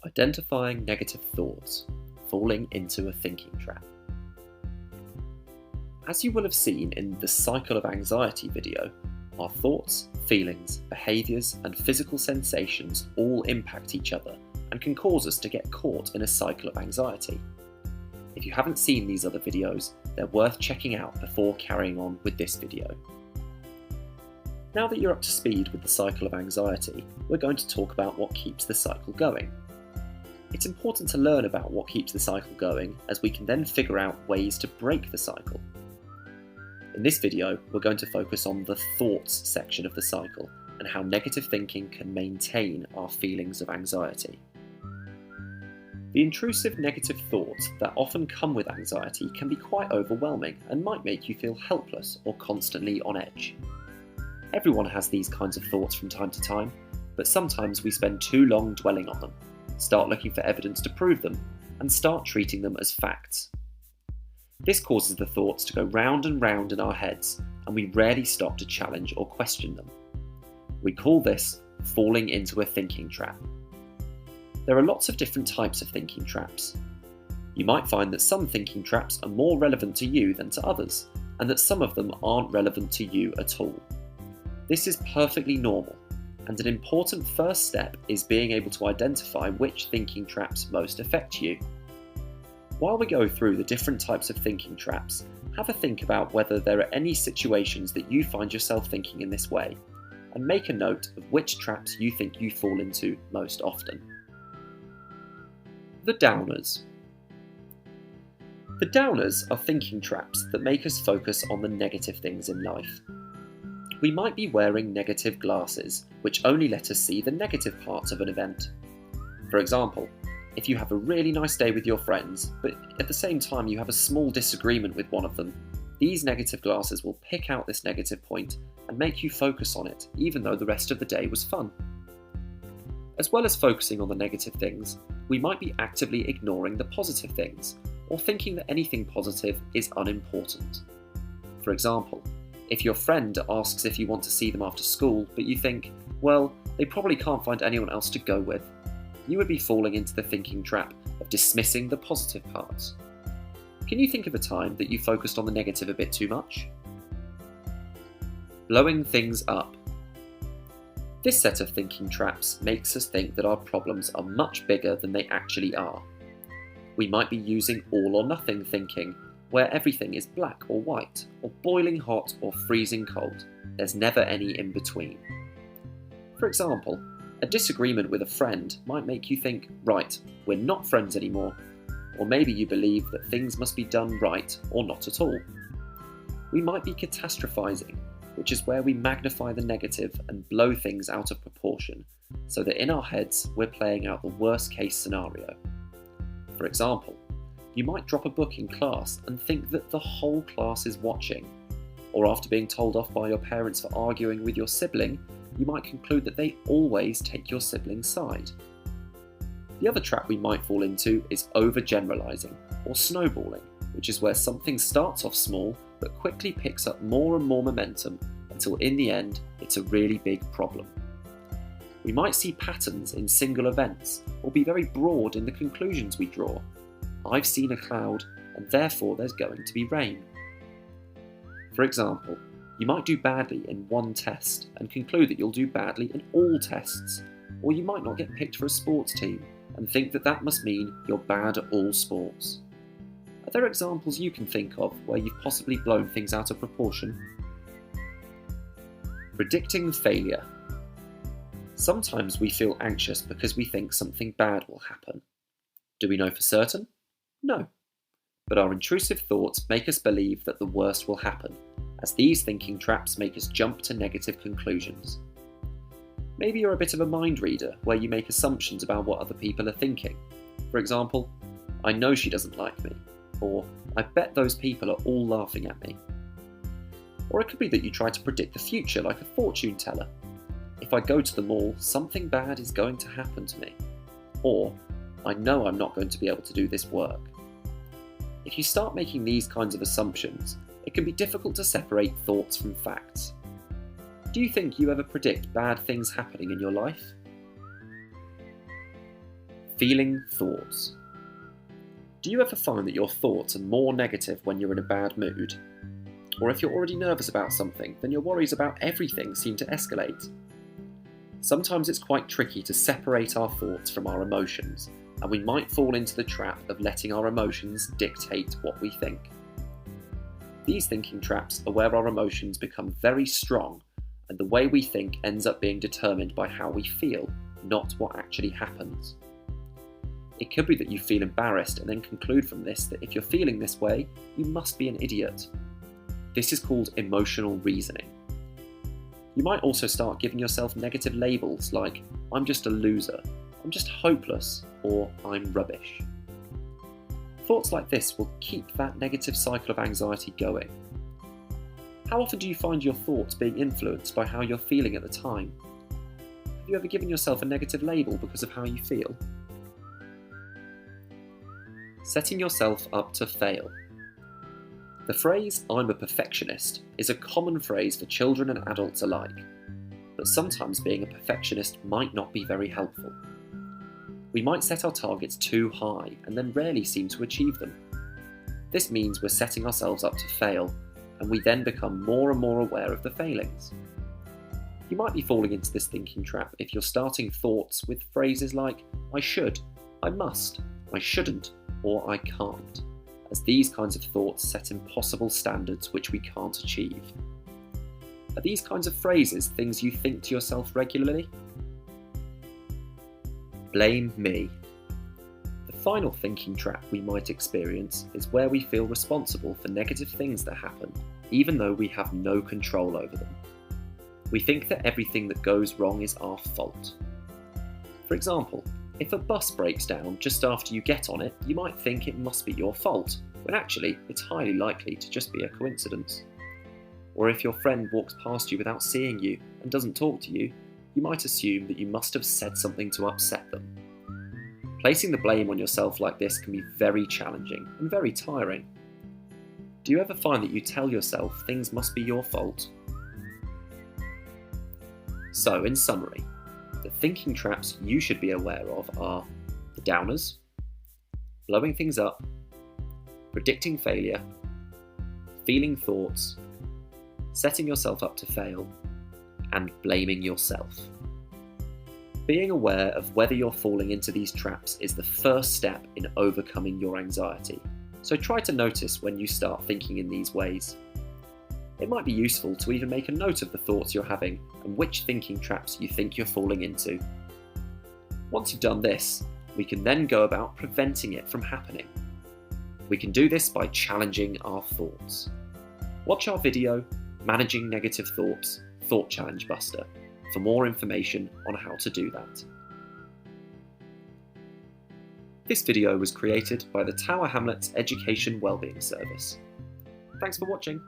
Identifying negative thoughts, falling into a thinking trap. As you will have seen in the cycle of anxiety video, our thoughts, feelings, behaviours and physical sensations all impact each other and can cause us to get caught in a cycle of anxiety. If you haven't seen these other videos, they're worth checking out before carrying on with this video. Now that you're up to speed with the cycle of anxiety, we're going to talk about what keeps the cycle going. It's important to learn about what keeps the cycle going, as we can then figure out ways to break the cycle. In this video, we're going to focus on the thoughts section of the cycle and how negative thinking can maintain our feelings of anxiety. The intrusive negative thoughts that often come with anxiety can be quite overwhelming and might make you feel helpless or constantly on edge. Everyone has these kinds of thoughts from time to time, but sometimes we spend too long dwelling on them, start looking for evidence to prove them, and start treating them as facts. This causes the thoughts to go round and round in our heads, and we rarely stop to challenge or question them. We call this falling into a thinking trap. There are lots of different types of thinking traps. You might find that some thinking traps are more relevant to you than to others, and that some of them aren't relevant to you at all. This is perfectly normal, and an important first step is being able to identify which thinking traps most affect you. While we go through the different types of thinking traps, have a think about whether there are any situations that you find yourself thinking in this way, and make a note of which traps you think you fall into most often. The downers. The downers are thinking traps that make us focus on the negative things in life. We might be wearing negative glasses, which only let us see the negative parts of an event. For example, if you have a really nice day with your friends, but at the same time you have a small disagreement with one of them, these negative glasses will pick out this negative point and make you focus on it, even though the rest of the day was fun. As well as focusing on the negative things, we might be actively ignoring the positive things, or thinking that anything positive is unimportant. For example, if your friend asks if you want to see them after school, but you think, well, they probably can't find anyone else to go with, you would be falling into the thinking trap of dismissing the positive parts. Can you think of a time that you focused on the negative a bit too much? Blowing things up. This set of thinking traps makes us think that our problems are much bigger than they actually are. We might be using all or nothing thinking, where everything is black or white, or boiling hot or freezing cold. There's never any in between. For example, a disagreement with a friend might make you think, right, we're not friends anymore. Or maybe you believe that things must be done right or not at all. We might be catastrophizing, which is where we magnify the negative and blow things out of proportion, so that in our heads we're playing out the worst case scenario. For example, you might drop a book in class and think that the whole class is watching. Or after being told off by your parents for arguing with your sibling, you might conclude that they always take your sibling's side. The other trap we might fall into is overgeneralizing, or snowballing, which is where something starts off small but quickly picks up more and more momentum until in the end it's a really big problem. We might see patterns in single events, or be very broad in the conclusions we draw. I've seen a cloud, and therefore there's going to be rain. For example, you might do badly in one test and conclude that you'll do badly in all tests, or you might not get picked for a sports team and think that that must mean you're bad at all sports. Are there examples you can think of where you've possibly blown things out of proportion? Predicting failure. Sometimes we feel anxious because we think something bad will happen. Do we know for certain? No. But our intrusive thoughts make us believe that the worst will happen, as these thinking traps make us jump to negative conclusions. Maybe you're a bit of a mind reader, where you make assumptions about what other people are thinking. For example, I know she doesn't like me, or I bet those people are all laughing at me. Or it could be that you try to predict the future like a fortune teller. If I go to the mall, something bad is going to happen to me. Or, I know I'm not going to be able to do this work. If you start making these kinds of assumptions, it can be difficult to separate thoughts from facts. Do you think you ever predict bad things happening in your life? Feeling thoughts. Do you ever find that your thoughts are more negative when you're in a bad mood? Or if you're already nervous about something, then your worries about everything seem to escalate? Sometimes it's quite tricky to separate our thoughts from our emotions, and we might fall into the trap of letting our emotions dictate what we think. These thinking traps are where our emotions become very strong, and the way we think ends up being determined by how we feel, not what actually happens. It could be that you feel embarrassed and then conclude from this that if you're feeling this way, you must be an idiot. This is called emotional reasoning. You might also start giving yourself negative labels like, I'm just a loser, I'm just hopeless, or I'm rubbish. Thoughts like this will keep that negative cycle of anxiety going. How often do you find your thoughts being influenced by how you're feeling at the time? Have you ever given yourself a negative label because of how you feel? Setting yourself up to fail. The phrase, I'm a perfectionist, is a common phrase for children and adults alike, but sometimes being a perfectionist might not be very helpful. We might set our targets too high and then rarely seem to achieve them. This means we're setting ourselves up to fail, and we then become more and more aware of the failings. You might be falling into this thinking trap if you're starting thoughts with phrases like, I should, I must, I shouldn't, or I can't, as these kinds of thoughts set impossible standards which we can't achieve. Are these kinds of phrases things you think to yourself regularly? Blame me. The final thinking trap we might experience is where we feel responsible for negative things that happen, even though we have no control over them. We think that everything that goes wrong is our fault. For example, if a bus breaks down just after you get on it, you might think it must be your fault, when actually it's highly likely to just be a coincidence. Or if your friend walks past you without seeing you and doesn't talk to you, you might assume that you must have said something to upset them. Placing the blame on yourself like this can be very challenging and very tiring. Do you ever find that you tell yourself things must be your fault? So, in summary, the thinking traps you should be aware of are the downers, blowing things up, predicting failure, feeling thoughts, setting yourself up to fail, and blaming yourself. Being aware of whether you're falling into these traps is the first step in overcoming your anxiety, so try to notice when you start thinking in these ways. It might be useful to even make a note of the thoughts you're having and which thinking traps you think you're falling into. Once you've done this, we can then go about preventing it from happening. We can do this by challenging our thoughts. Watch our video, Managing Negative Thoughts, Thought Challenge Buster, for more information on how to do that. This video was created by the Tower Hamlets Education Wellbeing Service. Thanks for watching.